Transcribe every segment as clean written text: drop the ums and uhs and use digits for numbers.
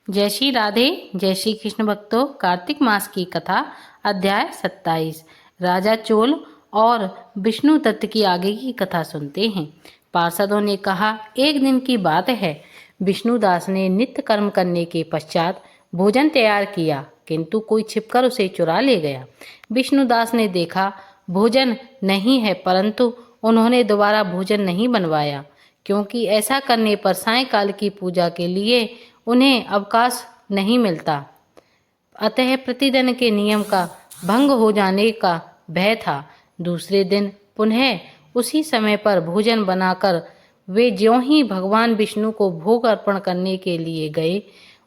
जय श्री राधे। जय श्री कृष्ण भक्तों। कार्तिक मास की कथा अध्याय 27। राजा चोल और विष्णु दत्त की आगे की कथा सुनते हैं। पार्षदों ने कहा, एक दिन की बात है। विष्णुदास ने नित्य कर्म करने के पश्चात भोजन तैयार किया, किंतु कोई छिपकर उसे चुरा ले गया। विष्णुदास ने देखा भोजन नहीं है, परंतु उन्होंने दोबारा भोजन नहीं बनवाया, क्योंकि ऐसा करने पर सायंकाल की पूजा के लिए उन्हें अवकाश नहीं मिलता। अतः प्रतिदिन के नियम का भंग हो जाने का भय था। दूसरे दिन पुनः उसी समय पर भोजन बनाकर वे ज्यों ही भगवान विष्णु को भोग अर्पण करने के लिए गए,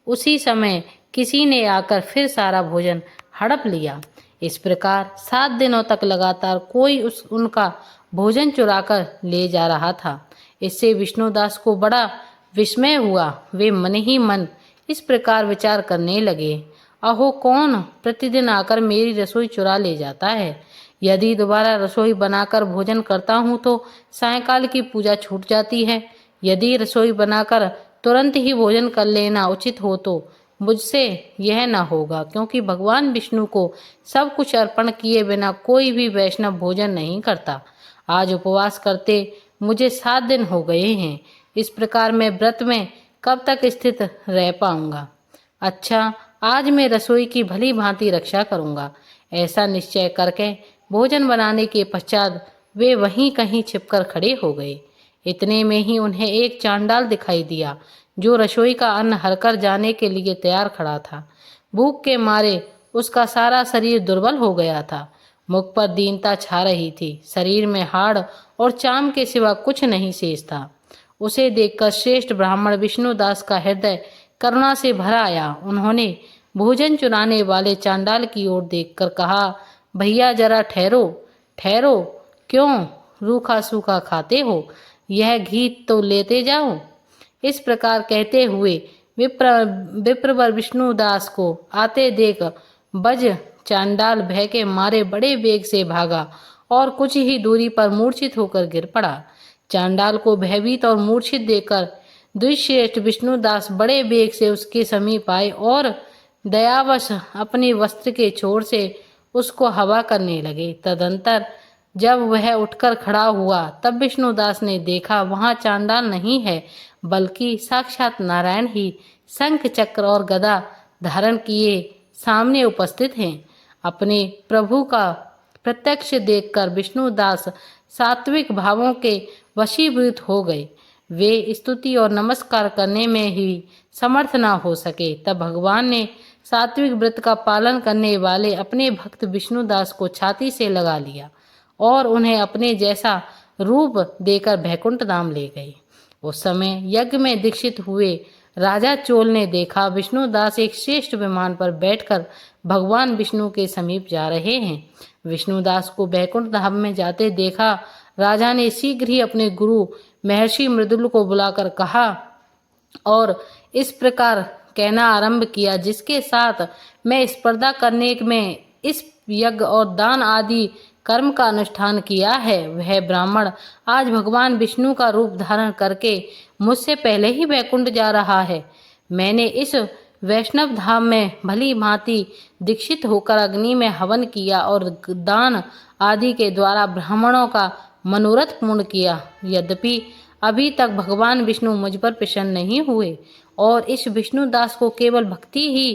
उसी समय किसी ने आकर फिर सारा भोजन हड़प लिया। इस प्रकार 7 दिनों तक लगातार कोई उनका भोजन चुराकर ले जा रहा था। इससे विष्णुदास को बड़ा विस्मय हुआ। वे मन ही मन इस प्रकार विचार करने लगे, अहो, कौन प्रतिदिन आकर मेरी रसोई चुरा ले जाता है? यदि दोबारा रसोई बनाकर भोजन करता हूँ तो सायंकाल की पूजा छूट जाती है। यदि रसोई बनाकर तुरंत ही भोजन कर लेना उचित हो तो मुझसे यह न होगा, क्योंकि भगवान विष्णु को सब कुछ अर्पण किए बिना कोई भी वैष्णव भोजन नहीं करता। आज उपवास करते मुझे 7 दिन हो गए हैं। इस प्रकार मैं व्रत में कब तक स्थित रह पाऊंगा? अच्छा, आज मैं रसोई की भली भांति रक्षा करूंगा। ऐसा निश्चय करके भोजन बनाने के पश्चात वे वहीं कहीं छिपकर खड़े हो गए। इतने में ही उन्हें एक चांडाल दिखाई दिया, जो रसोई का अन्न हरकर जाने के लिए तैयार खड़ा था। भूख के मारे उसका सारा शरीर दुर्बल हो गया था। मुख पर दीनता छा रही थी। शरीर में हाड़ और चाम के सिवा कुछ नहीं शेष था। उसे देखकर श्रेष्ठ ब्राह्मण विष्णुदास का हृदय करुणा से भर आया। उन्होंने भोजन चुराने वाले चांडाल की ओर देखकर कहा, भैया जरा ठहरो ठहरो, क्यों रूखा सूखा खाते हो? यह घी तो लेते जाओ। इस प्रकार कहते हुए विप्रवर विष्णुदास को आते देख बज चांडाल भय के मारे बड़े वेग से भागा और कुछ ही दूरी पर मूर्छित होकर गिर पड़ा। चांडाल को भयभीत और मूर्छित देखकर द्विश्रेष्ठ विष्णुदास बड़े वेग से उसके समीप आए और दयावश अपनी वस्त्र के छोर से उसको हवा करने लगे। तदंतर जब वह उठकर खड़ा हुआ तब विष्णुदास ने देखा वहां चांडाल नहीं है, बल्कि साक्षात नारायण ही शंख चक्र और गदा धारण किए सामने उपस्थित हैं। अपने प्रभु का प्रत्यक्ष देखकर विष्णुदास सात्विक भावों के वशीभूत हो गए। वे स्तुति और नमस्कार करने में ही समर्थ न हो सके। तब भगवान ने सात्विक व्रत का पालन करने वाले अपने भक्त विष्णुदास को छाती से लगा लिया और उन्हें अपने जैसा रूप देकर बैकुंठ धाम ले गए। उस समय यज्ञ में दीक्षित हुए राजा चोल ने देखा विष्णुदास एक श्रेष्ठ विमान पर बैठकर भगवान विष्णु के समीप जा रहे हैं। विष्णुदास को बैकुंठ धाम में जाते देखा राजा ने शीघ्र ही अपने गुरु महर्षि मृदुल को बुलाकर कहा और इस प्रकार कहना आरंभ किया, जिसके साथ मैं स्पर्धा करने में इस यज्ञ और दान आदि कर्म का अनुष्ठान किया है, वह ब्राह्मण आज भगवान विष्णु का रूप धारण करके मुझसे पहले ही वैकुंठ जा रहा है। मैंने इस वैष्णव धाम में भली भांति दीक्षित होकर अग्नि में हवन किया और दान आदि के द्वारा ब्राह्मणों का मनोरथ पूर्ण किया। यद्यपि अभी तक भगवान विष्णु मुझ पर प्रसन्न नहीं हुए और इस विष्णुदास को केवल भक्ति ही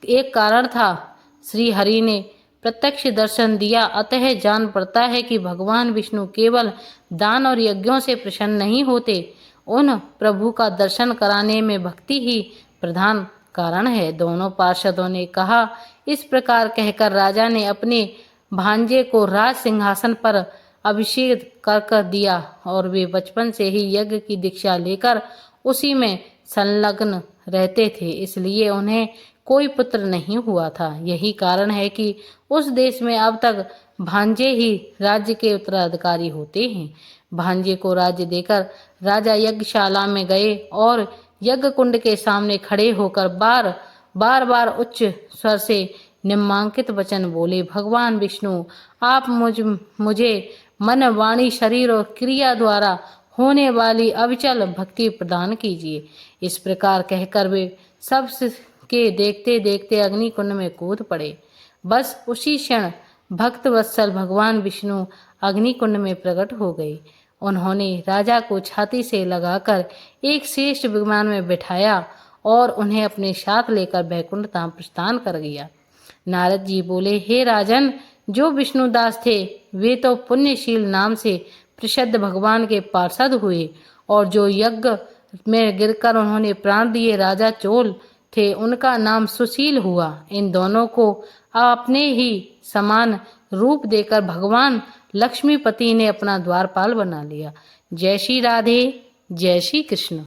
एक कारण था। श्री हरि ने प्रत्यक्ष दर्शन दिया, अतः जान पड़ता है कि भगवान विष्णु केवल दान और यज्ञों से प्रसन्न नहीं होते, उन प्रभु का दर्शन कराने में भक्ति ही प्रधान कारण है। दोनों पार्षदों ने कहा। इस प्रकार कहकर राजा ने अपने भांजे को राज सिंहासन पर अभिषेक कर दिया और वे बचपन से ही यज्ञ की दीक्षा लेकर उसी में संलग्न रहते थे, इसलिए उन्हें कोई पुत्र नहीं हुआ था। यही कारण है कि उस देश में अब तक भांजे ही राज्य के उत्तराधिकारी होते हैं। भांजे को राज्य देकर राजा यज्ञशाला में गए और यज्ञ कुंड के सामने खड़े होकर बार उच्च स्वर से निम्नांकित वचन बोले, भगवान विष्णु, आप मुझे मन, वाणी, शरीर और क्रिया द्वारा होने वाली अविचल भक्ति प्रदान कीजिए। इस प्रकार कहकर वे सब के देखते देखते अग्निकुंड में कूद पड़े। बस उसी क्षण भक्त वत्सल भगवान विष्णु अग्निकुंड में प्रकट हो गए। उन्होंने राजा को छाती से लगाकर एक श्रेष्ठ विमान में बिठाया और उन्हें अपने साथ लेकर बैकुंठ धाम प्रस्थान कर गया। नारद जी बोले, हे राजन, जो विष्णुदास थे वे तो पुण्यशील नाम से प्रसिद्ध भगवान के पार्षद हुए, और जो यज्ञ में गिरकर उन्होंने प्राण दिए राजा चोल थे उनका नाम सुशील हुआ। इन दोनों को अपने ही समान रूप देकर भगवान लक्ष्मीपति ने अपना द्वारपाल बना लिया। जय श्री राधे, जय श्री कृष्ण।